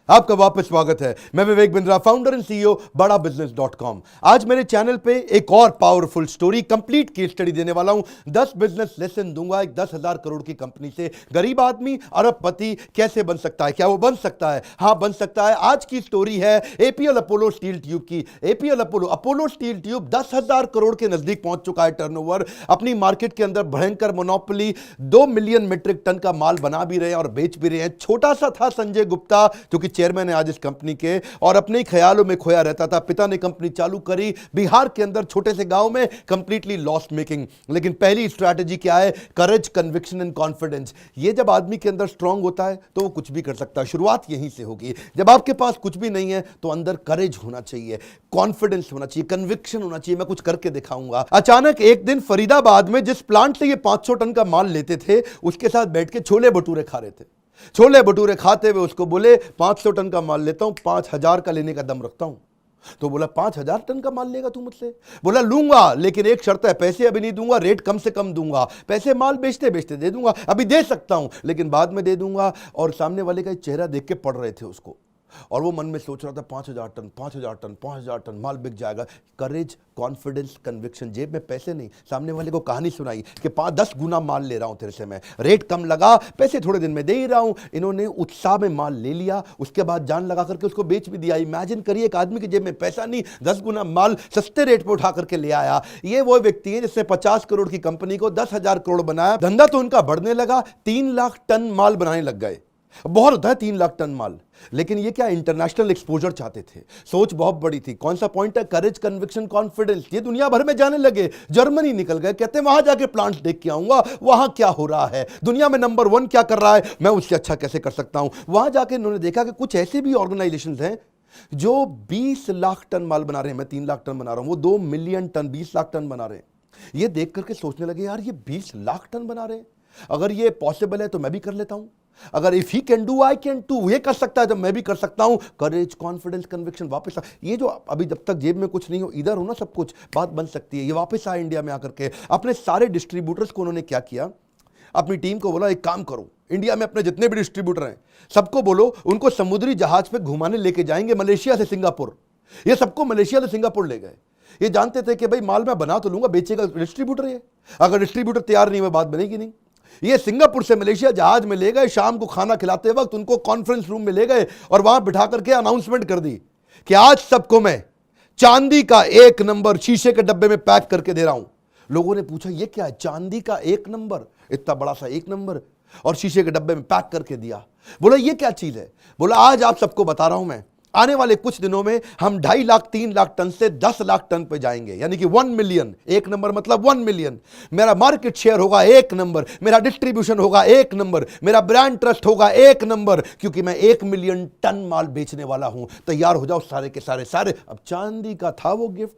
आपका वापस स्वागत है। मैं Vivek Bindra, founder and CEO बड़ा बिजनेस.com। आज मेरे चैनल पे एक और powerful story, complete case study देने वाला हूं। 10 बिजनेस लेसन दूंगा। एक 10,000 करोड़ की कंपनी से गरीब आदमी अरबपति कैसे बन सकता है। क्या वो बन सकता है? हाँ, बन सकता है। आज की स्टोरी है एपीएल अपोलो स्टील ट्यूब की। APL Apollo steel tube 10,000 crore के नजदीक पहुंच चुका है टर्नओवर। अपनी मार्केट के अंदर भयंकर मोनोपोली, 2 मिलियन मीट्रिक टन का माल बना भी रहे हैं और बेच भी रहे हैं। छोटा सा था संजय गुप्ता, जो कि चेयरमैन है आज इस कंपनी के, और अपने ही ख्यालों में खोया रहता था। पिता ने कंपनी चालू करी बिहार के अंदर छोटे से गांव में, कंप्लीटली लॉस मेकिंग। लेकिन पहली स्ट्रैटेजी क्या है? करेज, कन्विक्शन एंड कॉन्फिडेंस। ये जब आदमी के अंदर स्ट्रांग होता है तो वो कुछ भी कर सकता है। शुरुआत यहीं से होगी। जब आपके पास कुछ भी नहीं है तो अंदर करेज होना चाहिए, कॉन्फिडेंस होना चाहिए, कन्विक्शन होना चाहिए। मैं कुछ करके दिखाऊंगा। अचानक एक दिन फरीदाबाद में जिस प्लांट से ये 500 टन का माल लेते थे, उसके साथ बैठ के छोले भटूरे खा रहे थे। छोले भटूरे खाते हुए उसको बोले, 500 टन का माल लेता हूं, 5,000 का लेने का दम रखता हूं। तो बोला, 5,000 टन का माल लेगा तू मुझसे? बोला, लूंगा, लेकिन एक शर्त है, पैसे अभी नहीं दूंगा, रेट कम से कम दूंगा। पैसे माल बेचते बेचते दे दूंगा, अभी दे सकता हूं लेकिन बाद में दे दूंगा। और सामने वाले का चेहरा देख के पड़ रहे थे उसको, और वो मन में सोच रहा था 5,000 टन, 5,000 टन, 5,000 टन माल बिक जाएगा। करेज, कॉन्फिडेंस, कन्विक्शन। जेब में पैसे नहीं, सामने वाले को कहानी सुनाई कि 5-10 गुना माल ले रहा हूं तेरे से, मैं रेट कम लगा, पैसे थोड़े दिन में दे ही रहा हूं। इन्होंने उत्साह में माल ले लिया, उसके बाद जान लगा करके उसको बेच भी दिया। इमेजिन करिए, एक आदमी की जेब में पैसा नहीं, 10 गुना माल सस्ते रेट पर उठा करके ले आया। ये वो व्यक्ति है जिसने 50 करोड़ की कंपनी को 10,000 करोड़ बनाया। धंधा तो उनका बढ़ने लगा, 3 लाख टन माल बनाने लग गए। बहुत होता है 3 लाख टन माल, लेकिन ये क्या इंटरनेशनल एक्सपोजर चाहते थे। सोच बहुत बड़ी थी। कौन सा पॉइंट है? करेज, कन्विक्शन, कॉन्फिडेंस। ये दुनिया भर में जाने लगे, जर्मनी निकल गए, कहते हैं वहां जाके प्लांट देख के आऊंगा, वहां क्या हो रहा है, दुनिया में नंबर 1 क्या कर रहा है, मैं उससे अच्छा कैसे कर सकता हूं। वहां जाके इन्होंने देखा कि कुछ ऐसे भी ऑर्गेनाइजेशंस हैं जो 20 लाख टन माल बना रहे हैं। मैं 3 लाख टन बना रहा हूं, वो 2 मिलियन टन, 20 लाख टन बना रहे हैं। ये देख करके सोचने लगे, यार ये 20 लाख टन बना रहे हैं, अगर ये पॉसिबल है तो मैं भी कर लेता हूं। अगर if he can do I can too, ये कर सकता है तो मैं भी कर सकता हूं। करेज, कॉन्फिडेंस, कन्विक्शन वापस ये जो अभी जब तक जेब में कुछ नहीं हो, इधर हो ना सब कुछ, बात बन सकती है। ये वापस आए इंडिया में आकर के। अपने सारे डिस्ट्रीब्यूटर्स को उन्होंने क्या किया, अपनी टीम को बोला, एक काम करो, इंडिया में अपने जितने भी डिस्ट्रीब्यूटर हैं सबको बोलो, उनको समुद्री जहाज पे घुमाने लेके जाएंगे मलेशिया से सिंगापुर। ये सबको मलेशिया से सिंगापुर ले गए। ये जानते थे कि भाई माल मैं बना तो लूंगा, बेचेगा डिस्ट्रीब्यूटर। ये अगर डिस्ट्रीब्यूटर तैयार नहीं हुआ, बात बनेगी नहीं। ये सिंगापुर से मलेशिया जहाज में ले गए। शाम को खाना खिलाते वक्त उनको कॉन्फ्रेंस रूम में ले गए और वहां बिठा करके अनाउंसमेंट कर दी कि आज सबको मैं चांदी का 1 नंबर शीशे के डब्बे में पैक करके दे रहा हूं। लोगों ने पूछा, ये क्या है? चांदी का 1 नंबर, इतना बड़ा सा 1 नंबर, और शीशे के डब्बे में पैक करके दिया। बोला, ये क्या चीज है? बोला, आज आप सबको बता रहा हूं मैं, आने वाले कुछ दिनों में हम 2.5 लाख 3 लाख टन से 10 लाख टन पे जाएंगे, यानी कि 1 मिलियन। 1 नंबर मतलब 1 मिलियन। मेरा मार्केट शेयर होगा 1 नंबर, मेरा डिस्ट्रीब्यूशन होगा 1 नंबर, मेरा ब्रांड ट्रस्ट होगा 1 नंबर, क्योंकि मैं 1 मिलियन टन माल बेचने वाला हूं। तैयार हो जाओ सारे के सारे। अब चांदी का था वो गिफ्ट,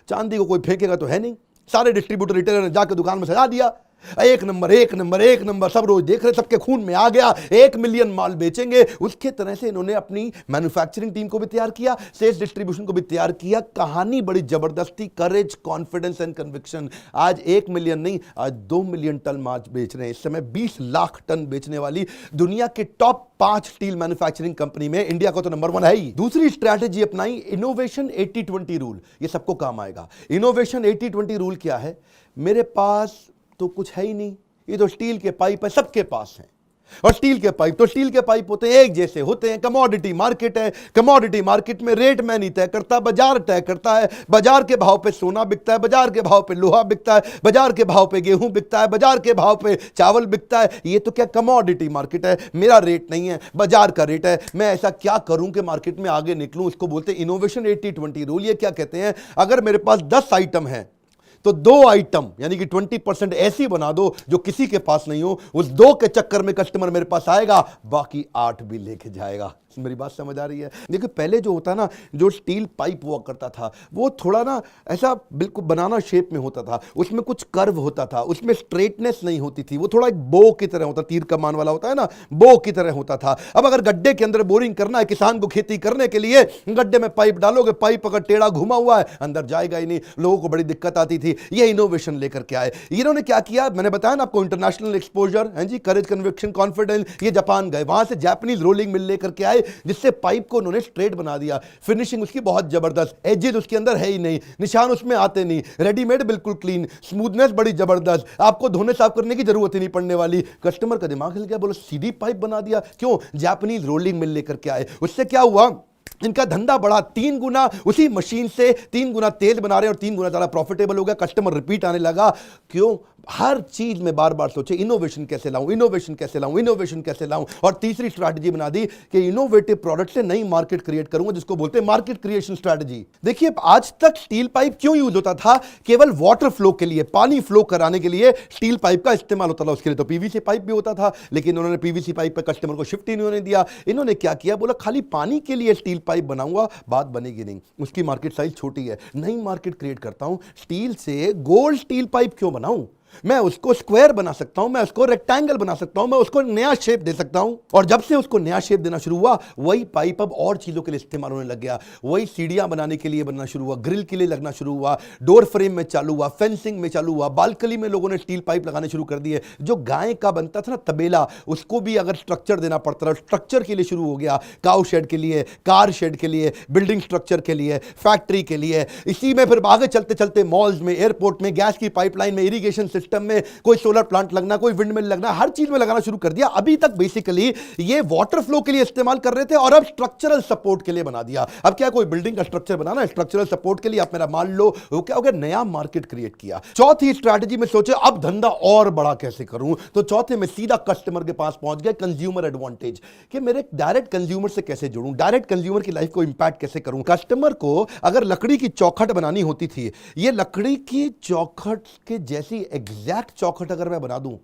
चांदी को कोई फेंकेगा तो है नहीं। सारे डिस्ट्रीब्यूटर, रिटेलर ने जाकर दुकान में सजा दिया, 1 नंबर, 1 नंबर, 1 नंबर। सब रोज देख रहे, सबके खून में आ गया, 1 मिलियन माल बेचेंगे। उसके तरह से इन्होंने अपनी मैन्युफैक्चरिंग टीम को भी तैयार किया, सेल्स डिस्ट्रीब्यूशन को भी तैयार किया। कहानी बड़ी जबरदस्त थी, करेज, कॉन्फिडेंस एंड कन्विक्शन। आज 1 मिलियन नहीं, आज 2 मिलियन टन माल बेच रहे हैं। इस समय 20 लाख टन बेचने वाली दुनिया के टॉप 5 स्टील मैन्युफैक्चरिंग कंपनी में इंडिया का तो नंबर 1 है ही। दूसरी स्ट्रैटेजी अपनाई, इनोवेशन 80-20 रूल। ये सबको काम आएगा। इनोवेशन 80-20 रूल क्या है? मेरे पास तो कुछ है ही नहीं, ये तो स्टील के पाइप है, सबके पास है। और स्टील के पाइप होते हैं, एक जैसे होते हैं। कमोडिटी मार्केट है, कमोडिटी मार्केट में रेट मैं नहीं तय करता, बाजार तय करता है। बाजार के भाव पे सोना बिकता है, बाजार के भाव पे लोहा बिकता है, बाजार के भाव पे गेहूं बिकता है, बाजार के भाव पे चावल बिकता है। ये तो क्या कमोडिटी मार्केट है, मेरा रेट नहीं है, बाजार का रेट है। मैं ऐसा क्या करूं कि मार्केट में आगे निकलूं, इसको बोलते हैं इनोवेशन 80-20 रूल। ये क्या कहते हैं? अगर मेरे पास 10 आइटम है तो 2 आइटम यानी कि 20% ऐसी बना दो जो किसी के पास नहीं हो। उस 2 के चक्कर में कस्टमर मेरे पास आएगा, बाकी 8 भी लेके जाएगा। मेरी बात समझ आ रही है? देखिए, पहले जो होता ना, जो स्टील पाइप हुआ करता था, वो थोड़ा ना ऐसा बिल्कुल बनाना शेप में होता था, उसमें कुछ कर्व होता था, उसमें स्ट्रेटनेस नहीं होती थी। वो थोड़ा एक बो की तरह होता, तीर कमान वाला होता है ना, बो की तरह होता था। अब अगर गड्ढे के अंदर बोरिंग करना है किसान को खेती करने के लिए, गड्ढे में पाइप डालोगे, पाइप अगर टेढ़ा घुमा हुआ है अंदर जाएगा ही नहीं। लोगों को बड़ी दिक्कत आती थी। ये इनोवेशन लेकर के आए। इन्होंने क्या किया, मैंने बताया ना आपको, इंटरनेशनल एक्सपोजर है जी, करेज, कन्विक्शन, कॉन्फिडेंस। ये जापान गए, वहां से जापानीज रोलिंग मिल लेकर के आए। जिससे पाइप को उन्होंने स्ट्रेट बना दिया। फिनिशिंग उसकी बहुत जबरदस्त, एजेस उसके अंदर है ही नहीं, निशान उसमें आते नहीं, रेडीमेड बिल्कुल क्लीन, स्मूथनेस बड़ी जबरदस्त, आपको धोने साफ करने की जरूरत ही नहीं पड़ने वाली। कस्टमर का दिमाग हिल गया, बोलो सीधी पाइप बना दिया, क्यों? जापानीज रोलिंग मिल लेकर के आए। उससे क्या हुआ, इनका धंधा बढ़ा 3 गुना, उसी मशीन से 3 गुना तेल बना रहे और 3 गुना ज्यादा प्रॉफिटेबल हो गया। कस्टमर रिपीट आने लगा। क्यों? हर चीज में बार बार सोचे इनोवेशन कैसे लाऊं, इनोवेशन कैसे लाऊं, इनोवेशन कैसे लाऊं। और तीसरी स्ट्रैटेजी बना दी कि इनोवेटिव प्रोडक्ट से नई मार्केट क्रिएट करूंगा, जिसको बोलते हैं मार्केट क्रिएशन स्ट्रैटेजी। देखिए, आज तक स्टील पाइप क्यों यूज होता था? केवल वाटर फ्लो के लिए, पानी फ्लो कराने के लिए स्टील पाइप का इस्तेमाल होता था। उसके लिए तो पीवीसी पाइप भी होता था, लेकिन उन्होंने पीवीसी पाइप पर कस्टमर को शिफ्ट ही नहीं होने दिया। इन्होंने क्या किया, बोला खाली पानी के लिए स्टील पाइप बनाऊंगा, बात बनेगी नहीं, उसकी मार्केट साइज छोटी है, नई मार्केट क्रिएट करता हूं। स्टील से गोल्ड स्टील पाइप क्यों बनाऊं? मैं उसको स्क्वायर बना सकता हूं, मैं उसको रेक्टेंगल बना सकता हूं, मैं उसको नया शेप दे सकता हूं। और जब से उसको नया शेप देना शुरू हुआ, वही पाइप अब और चीजों के लिए इस्तेमाल होने लग गया। वही सीढ़ियां बनाने के लिए बनना शुरू हुआ, ग्रिल के लिए लगना शुरू हुआ, डोर फ्रेम में चालू हुआ, फेंसिंग में चालू हुआ, बालकनी में लोगों ने स्टील पाइप लगाने शुरू कर दिए। जो गाय का बनता था ना तबेला, उसको भी अगर स्ट्रक्चर देना पड़ता था, स्ट्रक्चर के लिए शुरू हो गया। काउ शेड के लिए, कार शेड के लिए, बिल्डिंग स्ट्रक्चर के लिए, फैक्ट्री के लिए। इसी में फिर आगे चलते चलते मॉल्स में, एयरपोर्ट में, गैस की पाइपलाइन में, इरिगेशन सिस्टम में, कोई सोलर प्लांट लगना, कोई विंड मिल लगना, हर चीज में लगाना शुरू कर दिया। अभी तक बेसिकली ये वाटर फ्लो के लिए इस्तेमाल कर रहे थे और अब स्ट्रक्चरल सपोर्ट के लिए बना दिया। अब क्या कोई बिल्डिंग का स्ट्रक्चर बनाना, स्ट्रक्चरल सपोर्ट के लिए आप मेरा मान लो, वो क्या हो गया, नया मार्केट क्रिएट किया। चौथी स्ट्रैटेजी में सोचे अब धंधा और बड़ा कैसे करूं, तो चौथे में सीधा कस्टमर के पास पहुंच गए। कंज्यूमर एडवांटेज, कि मेरे डायरेक्ट कंज्यूमर से कैसे जुड़ूं, डायरेक्ट कंज्यूमर की लाइफ को इंपैक्ट कैसे करूं। कस्टमर को अगर लकड़ी की चौखट बनानी होती थी, ये लकड़ी की चौखट के जैसी एग्जैक्ट चौखट अगर मैं बना दूं,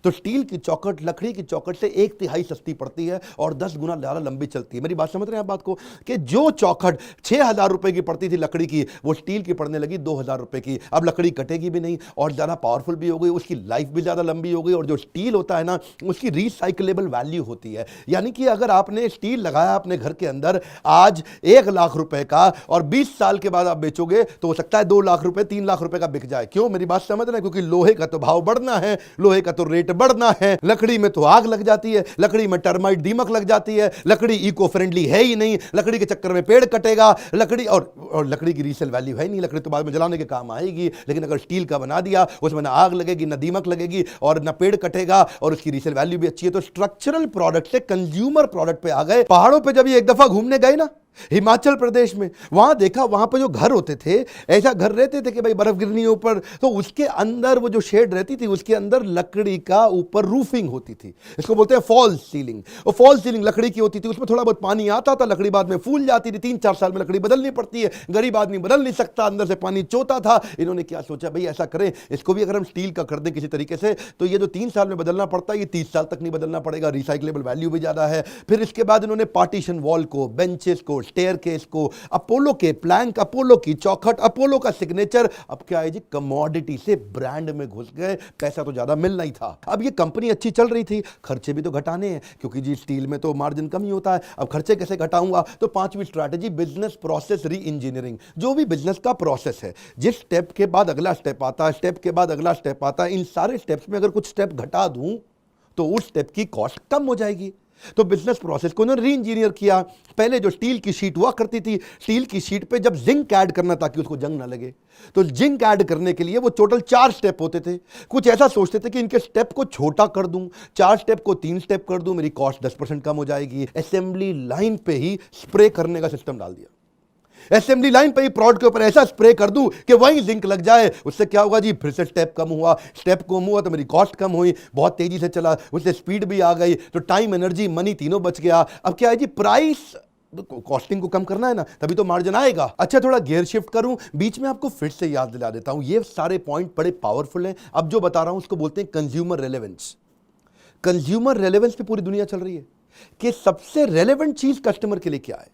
तो स्टील की चौखट लकड़ी की चौखट से 1/3 सस्ती पड़ती है और 10 गुना ज्यादा लंबी चलती है। मेरी बात समझ रहे हैं आप बात को, कि जो चौखट 6,000 रुपए की पड़ती थी लकड़ी की, वो स्टील की पड़ने लगी 2,000 रुपए की। अब लकड़ी कटेगी भी नहीं और ज्यादा पावरफुल भी हो गई, उसकी लाइफ भी ज्यादा लंबी हो गई। और जो स्टील होता है ना, उसकी रिसाइकलेबल वैल्यू होती है। यानी कि अगर आपने स्टील लगाया अपने घर के अंदर आज 1 लाख रुपए का, और 20 साल के बाद आप बेचोगे तो हो सकता है 2 लाख रुपए, 3 लाख रुपए का बिक जाए। क्यों? मेरी बात समझ रहे हैं? क्योंकि लोहे का तो भाव बढ़ना है, लोहे का तो रेट बढ़ना है। लकड़ी में तो आग लग जाती है, लकड़ी में टर्माइट दीमक लग जाती है, लकड़ी इको फ्रेंडली है ही नहीं, लकड़ी के चक्कर में पेड़ कटेगा, लकड़ी और लकड़ी की रीसेल वैल्यू है नहीं, लकड़ी तो बाद में जलाने के काम आएगी। लेकिन अगर स्टील का बना दिया, उसमें ना आग लगेगी, ना दीमक लगेगी और ना पेड़ कटेगा, और उसकी रीसेल वैल्यू भी अच्छी है। तो स्ट्रक्चरल प्रोडक्ट से कंज्यूमर प्रोडक्ट पे आ गए। पहाड़ों पे जब ये एक दफा घूमने गए ना, हिमाचल प्रदेश में, वहां देखा, वहां पर जो घर होते थे, ऐसा घर रहते थे कि भाई बर्फ गिरनी ऊपर, तो उसके अंदर वो जो शेड रहती थी, उसके अंदर लकड़ी का ऊपर रूफिंग होती थी। इसको बोलते हैं फॉल्स सीलिंग। और फॉल्स सीलिंग लकड़ी की होती थी, उसमें थोड़ा बहुत पानी आता था, लकड़ी बाद में फूल जाती थी। 3-4 साल में लकड़ी बदलनी पड़ती है, गरीब आदमी बदल नहीं सकता, अंदर से पानी चोता था। इन्होंने क्या सोचा, भाई ऐसा करें, इसको भी अगर हम स्टील का कर दें किसी तरीके से, तो ये जो 3 साल में बदलना पड़ता है, ये 30 साल तक नहीं बदलना पड़ेगा, रिसाइक्लेबल वैल्यू भी ज्यादा है। फिर इसके बाद इन्होंने पार्टीशन वॉल को, बेंचेस को, स्टेयरकेस को, अपोलो के प्लैंक, अपोलो की चौखट, अपोलो का सिग्नेचर। अब क्या है जी, कमोडिटी से ब्रांड में घुस गए। पैसा तो ज्यादा मिलना ही था। अब ये कंपनी अच्छी चल रही थी, खर्चे भी तो घटाने हैं, क्योंकि जी स्टील में तो मार्जिन कम ही होता है। अब खर्चे कैसे घटाऊंगा, तो 5वीं strategy business process reengineering. जो भी बिजनेस का प्रोसेस है, जिस स्टेप के बाद अगला स्टेप आता है, स्टेप के बाद अगला स्टेप आता है, इन सारे स्टेप्स में अगर कुछ स्टेप घटा दूं तो उस स्टेप की कॉस्ट कम हो जाएगी। तो बिजनेस प्रोसेस को उन्होंने री इंजीनियर किया। पहले जो स्टील की शीट हुआ करती थी, स्टील की शीट पे जब जिंक ऐड करना ताकि उसको जंग ना लगे, तो जिंक ऐड करने के लिए वो टोटल 4 स्टेप होते थे। कुछ ऐसा सोचते थे कि इनके स्टेप को छोटा कर दूं, 4 स्टेप को 3 स्टेप कर दूं, मेरी कॉस्ट 10% कम हो जाएगी। असेंबली लाइन पे ही स्प्रे करने का सिस्टम डाल दिया। असेंबली लाइन पे ही प्रोडक्ट के ऊपर ऐसा स्प्रे कर दूं कि वहीं जिंक लग जाए। उससे क्या होगा जी, फिर से स्टेप कम हुआ, स्टेप कम हुआ तो मेरी कॉस्ट कम हुई, बहुत तेजी से चला, उससे स्पीड भी आ गई, तो टाइम, एनर्जी, मनी तीनों बच गया। अब क्या है जी, प्राइस कॉस्टिंग को कम करना है ना, तभी तो मार्जिन आएगा। अच्छा, थोड़ा गियर शिफ्ट करूं, बीच में आपको फिर से याद दिला देता हूं, ये सारे पॉइंट बड़े पावरफुल हैं। अब जो बता रहा हूं उसको बोलते हैं कंज्यूमर रेलेवेंस। कंज्यूमर रेलेवेंस पे पूरी दुनिया चल रही है कि सबसे रेलेवेंट चीज कस्टमर के लिए क्या है।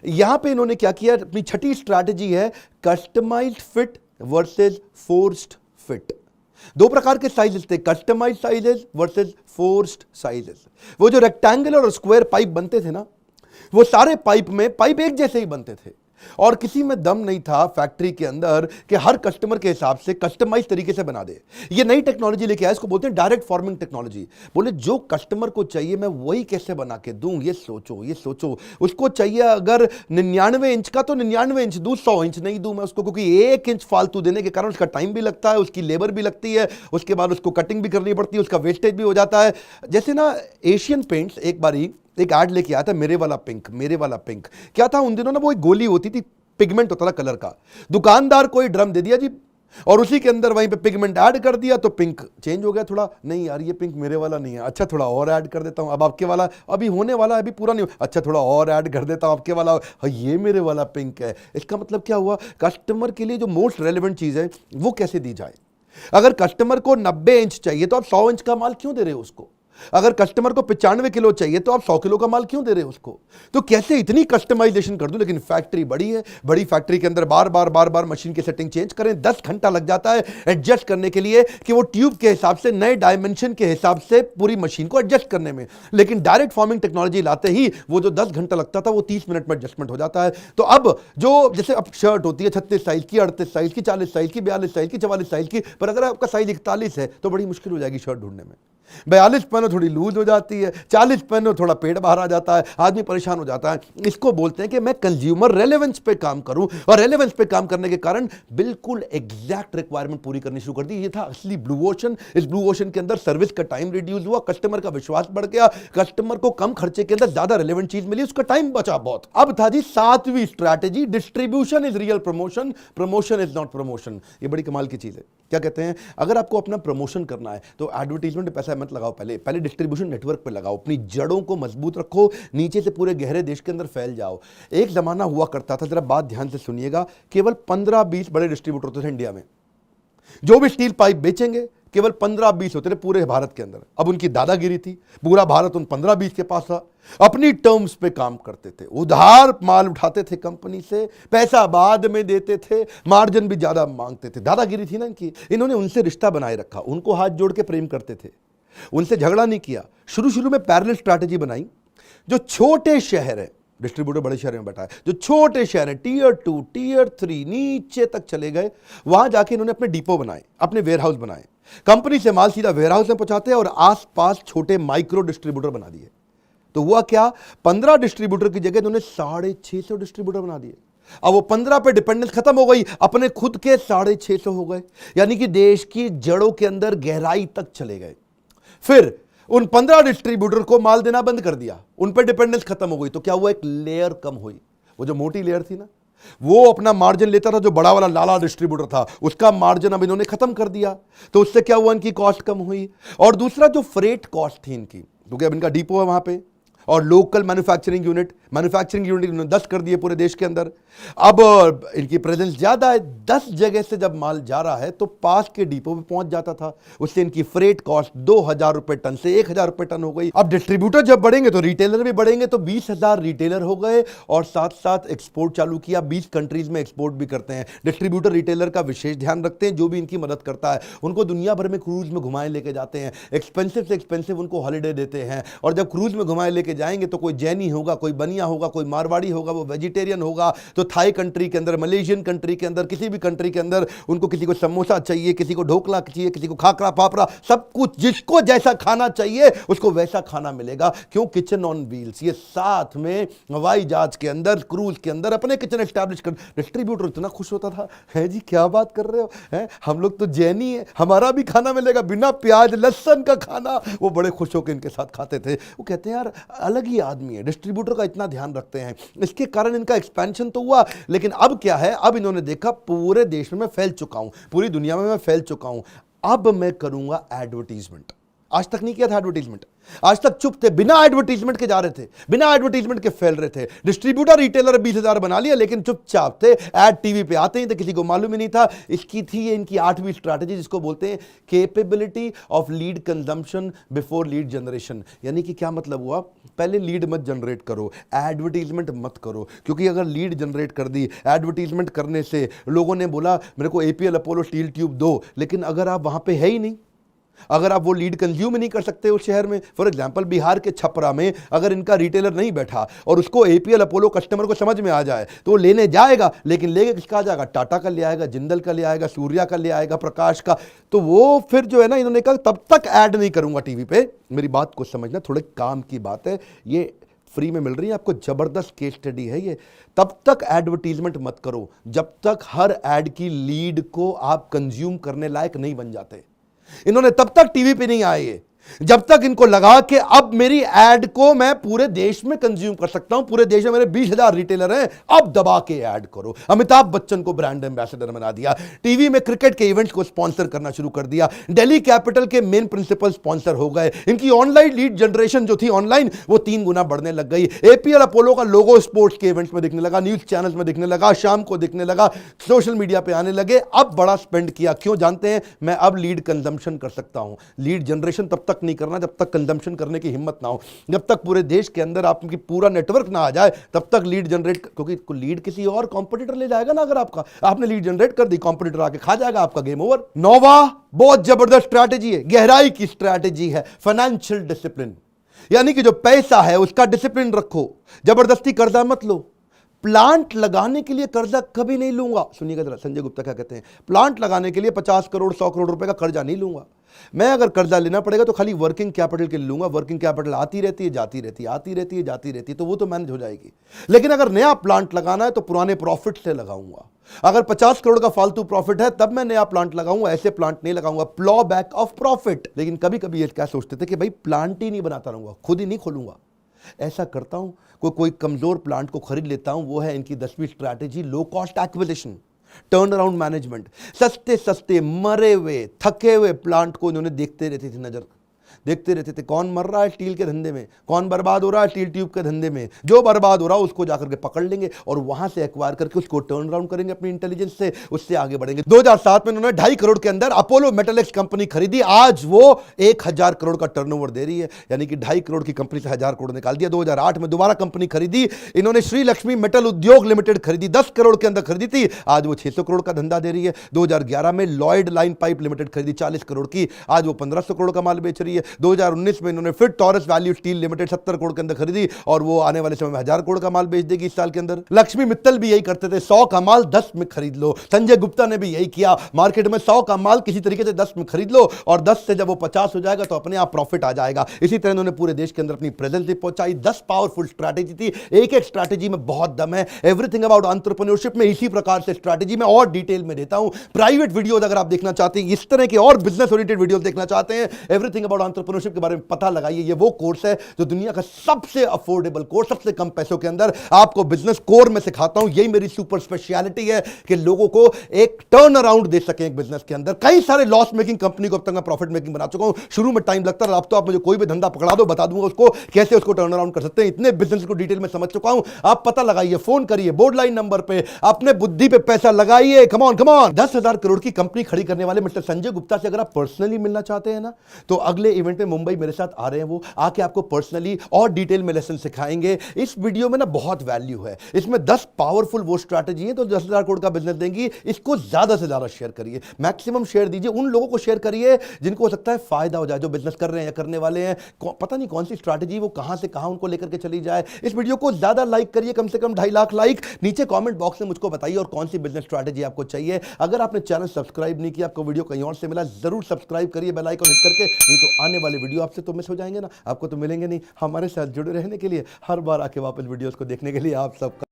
यहां पे इन्होंने क्या किया, अपनी छठी स्ट्रैटेजी है customised fit versus forced fit. 2 प्रकार के साइजेस थे, customised sizes versus forced sizes. वो जो रेक्टेंगुलर और स्क्वायर पाइप बनते थे ना, वो सारे पाइप में पाइप एक जैसे ही बनते थे, और किसी में दम नहीं था फैक्ट्री के अंदर कि हर कस्टमर के हिसाब से कस्टमाइज तरीके से बना दे। ये नई टेक्नोलॉजी लेके आया, इसको बोलते हैं डायरेक्ट फॉर्मिंग टेक्नोलॉजी। बोले जो कस्टमर को चाहिए मैं वही कैसे बना के दूं, ये सोचो, ये सोचो। उसको चाहिए अगर 99 इंच का तो 99 इंच दूं, 100 इंच नहीं दूं मैं उसको, क्योंकि 1 इंच फालतू देने के कारण उसका टाइम भी लगता है, उसकी लेबर भी लगती है, उसके बाद उसको कटिंग भी करनी पड़ती है, उसका वेस्टेज भी हो जाता है। जैसे ना एशियन पेंट्स एक बारी एक ऐड लेके आया था, मेरे वाला पिंक, मेरे वाला पिंक। क्या था उन दिनों ना, वो एक गोली होती थी, पिगमेंट होता था कलर का। दुकानदार को ड्रम दे दिया जी, और उसी के अंदर वहीं पे पिगमेंट ऐड कर दिया, तो पिंक चेंज हो गया थोड़ा। नहीं यार ये पिंक मेरे वाला नहीं है, अच्छा थोड़ा और ऐड कर देता हूं, अब आपके वाला अभी होने वाला है, अभी पूरा नहीं, अच्छा थोड़ा और ऐड कर देता हूं आपके वाला, ये मेरे वाला पिंक है। इसका मतलब क्या हुआ, कस्टमर के लिए जो मोस्ट रेलेवेंट चीज है वो कैसे दी जाए। अगर कस्टमर को 90 इंच चाहिए तो आप 100 इंच का माल क्यों दे रहे हो उसको। अगर कस्टमर को 95 किलो चाहिए तो आप 100 किलो का माल क्यों दे रहे हो उसको। तो कैसे इतनी कस्टमाइजेशन कर दूं। लेकिन फैक्ट्री बड़ी है, बड़ी फैक्ट्री के अंदर बार बार मशीन की सेटिंग चेंज करें, 10 घंटा लग जाता है एडजस्ट करने के लिए कि वो ट्यूब के हिसाब से, नए डायमेंशन के हिसाब से पूरी मशीन को एडजस्ट करने में। लेकिन डायरेक्ट फॉर्मिंग टेक्नोलॉजी लाते ही वो जो 10 घंटा लगता था वो 30 मिनट में एडजस्टमेंट हो जाता है। तो अब जो जैसे अब शर्ट होती है 36 साइज की, 38 साइज की, 40 साइज की, 42 साइज की, 44 साइज की, पर अगर आपका साइज 41 है तो बड़ी मुश्किल हो जाएगी शर्ट ढूंढने में। 42 पहनो थोड़ी लूज हो जाती है, 40 पहनो थोड़ा पेट बाहर आ जाता है, आदमी परेशान हो जाता है। इसको बोलते हैं कि मैं कंज्यूमर रेलेवेंस पे काम करूं, और रेलेवेंस पे काम करने के कारण बिल्कुल एग्जैक्ट रिक्वायरमेंट पूरी करनी शुरू कर दी। ये था असली ब्लू ओशन। इस ब्लू ओशन के अंदर सर्विस का टाइम रिड्यूस हुआ, कस्टमर का विश्वास बढ़ गया, कस्टमर को कम खर्चे के अंदर ज्यादा रेलेवेंट चीज मिली, उसका टाइम बचा बहुत। अब था जी 7वीं strategy, distribution is real promotion, promotion is not promotion. ये बड़ी कमाल की चीज है। क्या कहते हैं, अगर आपको अपना प्रमोशन करना है तो एडवर्टाइजमेंट पे पैसा मत लगाओ, पहले डिस्ट्रीब्यूशन नेटवर्क पे लगाओ, अपनी जड़ों को मजबूत रखो, नीचे से पूरे गहरे देश के अंदर फैल जाओ। एक जमाना हुआ करता था, जरा बात ध्यान से सुनिएगा, केवल 15-20 बड़े डिस्ट्रीब्यूटर होते थे इंडिया में, जो भी स्टील पाइप बेचेंगे केवल 15-20 होते थे पूरे भारत के अंदर। अब उनकी दादागिरी थी, पूरा भारत उन 15-20 के पास था, अपनी टर्म्स पे काम करते थे, उधार माल उठाते थे कंपनी से, पैसा बाद में देते थे, मार्जिन भी ज्यादा मांगते थे। दादागिरी थी ना इनकी। इन्होंने उनसे रिश्ता बनाए रखा, उनको हाथ जोड़ के प्रेम करते थे, उनसे झगड़ा नहीं किया। शुरू में पैरेलल स्ट्रैटेजी बनाई। जो छोटे शहर है, डिस्ट्रीब्यूटर बड़े शहर में बैठा है, जो छोटे शहर है टियर 2 टियर 3 नीचे तक चले गए, वहां जाके इन्होंने अपने डिपो बनाए, अपने वेयरहाउस बनाए, कंपनी से माल सीधा वेयरहाउस में पहुंचाते हैं, और आसपास छोटे माइक्रो डिस्ट्रीब्यूटर बना दिए। तो हुआ क्या, 15 डिस्ट्रीब्यूटर की जगह इन्होंने 650 डिस्ट्रीब्यूटर बना दिए। अब वो 15 पे डिपेंडेंस खत्म हो गई, अपने खुद के 650 हो गए, यानी कि देश की जड़ों के अंदर गहराई तक चले गए। फिर उन 15 डिस्ट्रीब्यूटर को माल देना बंद कर दिया, उन पर डिपेंडेंस खत्म हो गई। तो क्या हुआ, एक लेयर कम हुई। वो जो मोटी लेयर थी ना, वो अपना मार्जिन लेता था, जो बड़ा वाला लाला डिस्ट्रीब्यूटर था उसका मार्जिन अब इन्होंने खत्म कर दिया। तो उससे क्या हुआ, इनकी कॉस्ट कम हुई। और दूसरा जो फ्रेट कॉस्ट थी इनकी, क्योंकि अब इनका डिपो है वहां पे, और लोकल मैन्युफैक्चरिंग यूनिट इन्होंने 10 कर दिए पूरे देश के अंदर। अब इनकी प्रेजेंस ज्यादा है, 10 जगह से जब माल जा रहा है तो पास के डिपो पे पहुंच जाता था। उससे इनकी फ्रेट कॉस्ट 2000 रुपए टन से 1000 रुपए टन हो गई। अब डिस्ट्रीब्यूटर जब बढ़ेंगे तो रिटेलर भी बढ़ेंगे, तो 20,000 रिटेलर हो गए, और साथ साथ एक्सपोर्ट चालू किया। 20 कंट्रीज में एक्सपोर्ट भी करते हैं। डिस्ट्रीब्यूटर रिटेलर का विशेष ध्यान रखते हैं, जो भी इनकी मदद करता है उनको दुनिया भर में क्रूज में घुमाए लेके जाते हैं, एक्सपेंसिव से एक्सपेंसिव उनको हॉलीडे देते हैं। और जब क्रूज में घुमाए लेके जाएंगे तो कोई जैनी होगा, कोई बनिया होगा, कोई मारवाड़ी होगा, वो वेजिटेरियन होगा, तो थाई कंट्री के अंदर, मलेशियन कंट्री के अंदर, किसी भी कंट्री के अंदर उनको किसी को समोसा चाहिए, किसी को ढोकला चाहिए, किसी को खाकरा पापड़ा, सब कुछ जिसको जैसा खाना चाहिए उसको वैसा खाना मिलेगा। क्यों, किचन ऑन व्हील्स। ये साथ में हवाई जहाज के अंदर, क्रूज के अंदर अपने किचन एस्टैब्लिश कर। डिस्ट्रीब्यूटर इतना खुश होता था, है जी क्या बात कर रहे हो, है हम लोग तो जैनी है, हमारा भी खाना मिलेगा बिना प्याज लहसुन का खाना। वो बड़े खुश होकर इनके साथ खाते थे। वो कहते हैं यार अलग ही आदमी है, डिस्ट्रीब्यूटर का इतना ध्यान रखते हैं। इसके कारण इनका एक्सपेंशन तो हुआ, लेकिन अब क्या है, अब इन्होंने देखा पूरे देश में मैं फैल चुका हूं, पूरी दुनिया में मैं फैल चुका हूं, अब मैं करूंगा एडवर्टीजमेंट। आज तक नहीं किया था एडवर्टीजमेंट, आज तक चुप थे, बिना एडवर्टीजमेंट के जा रहे थे, बिना एडवर्टीजमेंट के फैल रहे थे। डिस्ट्रीब्यूटर रिटेलर 20,000 बना लिया, लेकिन चुपचाप थे। एड टीवी पे आते ही तो किसी को मालूम ही नहीं था। इसकी थी ये इनकी 8वीं स्ट्रैटेजी, जिसको बोलते हैं capability of lead consumption before lead generation. यानी कि क्या मतलब हुआ, पहले लीड मत जनरेट करो, एडवर्टीजमेंट मत करो, क्योंकि अगर लीड जनरेट कर दी एडवर्टीजमेंट करने से, लोगों ने बोला मेरे को APL अपोलो स्टील ट्यूब दो, लेकिन अगर आप वहां पे है ही नहीं, अगर आप वो लीड कंज्यूम ही नहीं कर सकते उस शहर में, फॉर एग्जांपल बिहार के छपरा में अगर इनका रिटेलर नहीं बैठा और उसको एपीएल अपोलो कस्टमर को समझ में आ जाए तो वो लेने जाएगा, लेकिन लेके किसका आ जाएगा, टाटा का ले आएगा, जिंदल का ले आएगा, सूर्या का ले आएगा, प्रकाश का। तो वो फिर जो है ना, इन्होंने कहा तब तक ऐड नहीं करूंगा टीवी पे। मेरी बात को समझना, थोड़े काम की बात है, ये फ्री में मिल रही है आपको, जबरदस्त केस स्टडी है ये। तब तक एडवर्टीजमेंट मत करो जब तक हर एड की लीड को आप कंज्यूम करने लायक नहीं बन जाते। इन्होंने तब तक टीवी पे नहीं आए जब तक इनको लगा कि अब मेरी एड को मैं पूरे देश में कंज्यूम कर सकता हूं, पूरे देश में मेरे 20,000 रिटेलर हैं, अब दबा के ऐड करो। अमिताभ बच्चन को ब्रांड एम्बेसडर बना दिया, टीवी में क्रिकेट के इवेंट्स को स्पॉन्सर करना शुरू कर दिया, दिल्ली कैपिटल के मेन प्रिंसिपल स्पॉन्सर हो गए, इनकी ऑनलाइन लीड जनरेशन जो थी ऑनलाइन वो 3 गुना बढ़ने लग गई। एपीएल अपोलो का लोगो स्पोर्ट्स के इवेंट्स में दिखने लगा, न्यूज चैनल्स में दिखने लगा, शाम को दिखने लगा, सोशल मीडिया पे आने लगे। अब बड़ा स्पेंड किया, क्यों जानते हैं? मैं अब लीड कंजम्पशन कर सकता हूं। लीड जनरेशन तब तक नहीं करना जब तक कंजम्पशन करने की हिम्मत ना हो, जब तक पूरे देश के अंदर आपकी पूरा नेटवर्क ना आ जाए तब तक लीड जनरेट, क्योंकि लीड किसी और कॉम्पिटिटर ले जाएगा ना। अगर आपने लीड जनरेट कर दी, कॉम्पिटिटर आके खा जाएगा, आपका गेम ओवर। नौवा बहुत जबरदस्त स्ट्रैटेजी है, गहराई की स्ट्रैटेजी है, फाइनेंशियल डिसिप्लिन। यानी कि जो पैसा है उसका डिसिप्लिन रखो, जबरदस्ती कर्जा मत लो। प्लांट लगाने के लिए कर्जा कभी नहीं लूंगा, सुनिएगा जरा संजय गुप्ता क्या कहते हैं। प्लांट लगाने के लिए 50 करोड़ 100 करोड़ रुपए का कर्जा नहीं लूंगा। मैं अगर कर्जा लेना पड़ेगा तो खाली वर्किंग कैपिटल के लिए लूंगा। वर्किंग कैपिटल आती रहती है, जाती रहती है, आती रहती है, जाती रहती है, तो वो तो मैनेज हो जाएगी। लेकिन अगर नया प्लांट लगाना है तो पुराने प्रॉफिट से लगाऊंगा। अगर 50 करोड़ का फालतू प्रॉफिट है तब मैं नया प्लांट लगाऊंगा, ऐसे प्लांट नहीं लगाऊंगा। Plough back of profit. लेकिन कभी कभी ये क्या सोचते थे कि भाई प्लांट ही नहीं बनाता रहूंगा, खुद ही नहीं खोलूंगा। ऐसा करता हूं, कोई कमजोर प्लांट को खरीद लेता हूं। वो है इनकी 10वीं strategy, low cost acquisition, turn around management. सस्ते सस्ते मरे हुए थके हुए प्लांट को इन्होंने देखते रहती थी नजर, देखते रहते थे कौन मर रहा है स्टील के धंधे में, कौन बर्बाद हो रहा है स्टील ट्यूब के धंधे में। जो बर्बाद हो रहा है उसको जाकर के पकड़ लेंगे और वहां से एक्वायर करके उसको टर्न अराउंड करेंगे अपनी इंटेलिजेंस से, उससे आगे बढ़ेंगे। 2007 में उन्होंने 2.5 करोड़ के अंदर अपोलो मेटलिक्स कंपनी खरीदी। आज वो 1000 करोड़ का टर्नओवर दे रही है, यानी कि 2.5 करोड़ की कंपनी से 1000 करोड़ निकाल दिया। 2008 में दोबारा कंपनी खरीदी इन्होंने, श्री लक्ष्मी मेटल उद्योग लिमिटेड खरीदी, 10 करोड़ के अंदर खरीदी थी, आज वो 600 करोड़ का धंधा दे रही है। 2011 में लॉयड लाइन पाइप लिमिटेड खरीदी 40 करोड़ की, आज वो 1500 करोड़ का माल बेच रही है। 2019 में इन्होंने फिर taurus value steel limited 70 crore के अंदर खरीदी और वो आने वाले समय में 1000 करोड़ का माल बेच देगी इस साल के अंदर। लक्ष्मी मित्तल भी यही करते थे, 100 का माल 10 में खरीद लो। संजय गुप्ता ने भी यही किया, मार्केट में 100 का माल किसी तरीके से 10 में खरीद लो और 10 से जब वो 50 हो जाएगा तो अपने आप प्रॉफिट आ जाएगा। इसी तरह इन्होंने पूरे देश के अंदर अपनी प्रेजेंस भी पहुंचाई। 10 पावरफुल स्ट्रैटेजी थी, एक एक स्ट्रैटेजी में बहुत दम है। एवरीथिंग अबाउट एंटरप्रेन्योरशिप में इसी प्रकार से स्ट्रैटेजी में और डिटेल में देता हूं। प्राइवेट वीडियोस अगर आप देखना चाहते हैं, इस तरह के और बिजनेस ओरिएंटेड वीडियोस देखना चाहते हैं, एवरीथिंग अबाउट एंटरप्रेन्योरशिप के बारे में पता लगाइए। ये वो कोर्स है जो दुनिया का सबसे अफोर्डेबल कोर्स, सबसे कम पैसों के अंदर आपको बिजनेस कोर में सिखाता हूं। यही मेरी सुपर स्पेशलिटी है कि लोगों को एक टर्न अराउंड दे सके एक बिजनेस के अंदर। कई सारे लॉस मेकिंग कंपनी को अब तक मैं प्रॉफिट मेकिंग बना चुका हूं। शुरू में टाइम लगता है, अब तो आप मुझे कोई भी धंधा पकड़ा दो, बता दूंगा उसको कैसे उसको टर्न अराउंड कर सकते हैं। इतने बिजनेस को डिटेल में समझ चुका हूं। आप पता लगाइए, फोन करिए बोर्ड लाइन नंबर पे, अपने बुद्धि पे पैसा लगाइए। Come on come on. 10,000 crore की कंपनी खड़ी करने वाले मिस्टर संजय गुप्ता से अगर आप पर्सनली मिलना चाहते हैं ना, तो अगले इवेंट में मुंबई मेरे साथ आ रहे हैं, वो आके आपको पर्सनली और डिटेल में लेसन सिखाएंगे। इस वीडियो में ना बहुत वैल्यू है, इसमें 10 पावरफुल वो स्ट्रैटेजी है तो 10,000 करोड़ का बिजनेस देंगी। इसको ज्यादा से ज्यादा शेयर करिए, मैक्सिमम शेयर दीजिए, उन लोगों को शेयर करिए जिनको हो सकता है फायदा हो जाए, जो बिजनेस कर रहे हैं या करने वाले हैं। पता नहीं कौन सी स्ट्रैटेजी वो कहां से कहां उनको लेकर के चली जाए। इस वीडियो को ज्यादा लाइक करिए, कम से कम 2.5 लाख लाइक। नीचे कॉमेंट बॉक्स में मुझको बताइए और कौन सी बिजनेस स्ट्रैटेजी आपको चाहिए। अगर आपने चैनल सब्सक्राइब नहीं किया, आपको वीडियो कहीं और से मिला, जरूर सब्सक्राइब करिए बेल आइकन हिट करके, नहीं तो आने वाले वीडियो आपसे तो मिस हो जाएंगे ना, आपको तो मिलेंगे नहीं। हमारे साथ जुड़े रहने के लिए, हर बार आके वापस वीडियोस को देखने के लिए आप सबका